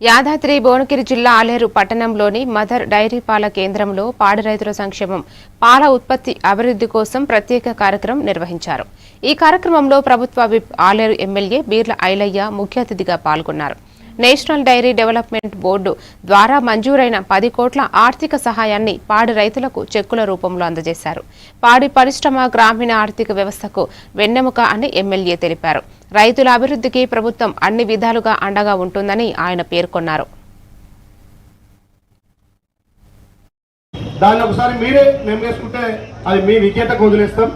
యాదాద్రి భువనగిరి జిల్లా ఆలేరు పట్టణంలోని mother dairy పాల కేంద్రంలో పాడి రైతుల సంక్షేమం పాల ఉత్పత్తి అభివృద్ధి కోసం ప్రత్యేక కార్యక్రమం నిర్వహించారు. ఈ కార్యక్రమంలో ప్రభుత్వ విప్ ఆలేరు ఎమ్మెల్యే బీర్ల ఐలయ్య ముఖ్య అతిథిగా పాల్గొన్నారు. నేషనల్ డైరీ డెవలప్మెంట్ బోర్డు ద్వారా మంజూరైన 10 కోట్ల ఆర్థిక సహాయాన్ని పాడి రైతులకు చెక్కుల రూపంలో అందజేశారు. పాడి పరిశ్రమ గ్రామీణ ఆర్థిక వ్యవస్థకు వెన్నెముక అని ఎమ్మెల్యే తెలిపారు. రైతుల అభివృద్ధికి ప్రభుత్వం అన్ని విధాలుగా అండగా ఉంటుందని ఆయన పేర్కొన్నారు. దాన్ని ఒకసారి మీరే నెమ్మేసుకుంటే అది మీ వికేతకు వదిలేస్తాం.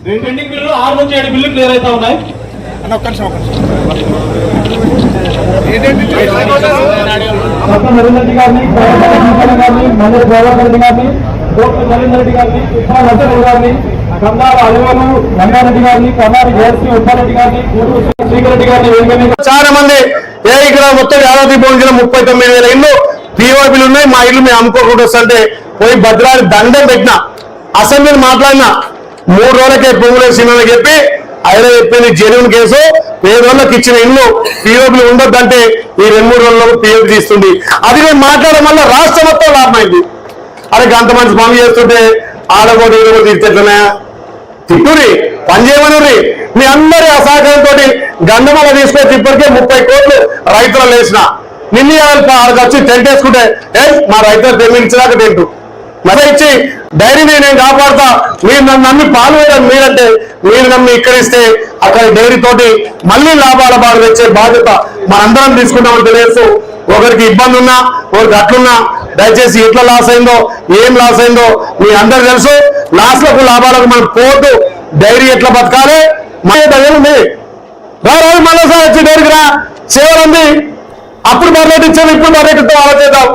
పెండింగ్ బిల్లు 6 నుంచి 7 బిల్లు క్లియర్ అవుతా ఉన్నాయి. నరేంద్ర గారిని గారిని మండలి గోవర్ధన్ గారిని డాక్టర్ నరేంద్ర రెడ్డి గారిని నరసింహ గారిని కన్నాల అలవేలు రంగారెడ్డి గారిని కన్నాల జయశ్రీ ఉప్పారెడ్డి గారిని గూడూరు శ్రీకరెడ్డి గారిని చాలా మంది ఇక్కడ మొత్తం యాదాద్రి భువనగిరిలో 39,000 ఇల్లు పీఓబీలు ఉన్నాయి. మా ఇల్లు మేము అమ్ముకోకుండా వస్తుంటే పోయి భద్రాలు దండం పెట్టిన అసెంబ్లీని మాట్లాడిన 3 రోజులకే పొంగులేసిందని చెప్పి ఆయన చెప్పింది జెన్యూన్ కేసు. 7 రోజులకు ఇచ్చిన ఇల్లు పీఓబీలు ఉండొద్దంటే ఈ 2-3 రోజుల్లో పీఓబీ తీస్తుంది. అది నేను మాట్లాడడం వల్ల రాష్ట్రం మొత్తం లాభమైంది. అరే అంత మంచి పనులు చేస్తుంటే ఆడబోటీ తీర్చేట్లనే తిట్టురి పని చేయమని మీ అందరి అసహకారంతో గంధమల తీసుకొచ్చి ఇప్పటికే 30 కోట్లు రైతులు వేసిన నిన్న వచ్చి టెంట్ వేసుకుంటే మా రైతులు తెమ్మించదాకా టెంటు మరి ఇచ్చి డైరీని నేను కాపాడుతా, మీరు నన్ను నమ్మి పాలు వేయడం మీరంటే మీరు నమ్మి ఇక్కడిస్తే అక్కడ డైరీ తోటి మళ్ళీ లాభాల బాధ తెచ్చే బాధ్యత మనందరం తీసుకుంటామని తెలియదు. ఒకరికి ఇబ్బంది ఉన్నా ఒకరికి అట్లున్నా దయచేసి ఎట్లా లాస్ అయిందో ఏం లాస్ అయిందో మీ అందరు తెలుసు. లాస్లకు లాభాలకు మనం పోతూ డైరీ ఎట్లా బతకాలి ఉంది రాదు మళ్ళీసారి వచ్చి డైరీకి రా సేవలు ఉంది. అప్పుడు బర్రెట్ ఇచ్చాము, ఇప్పుడు బర్రెట్తో ఆలోచిద్దాం.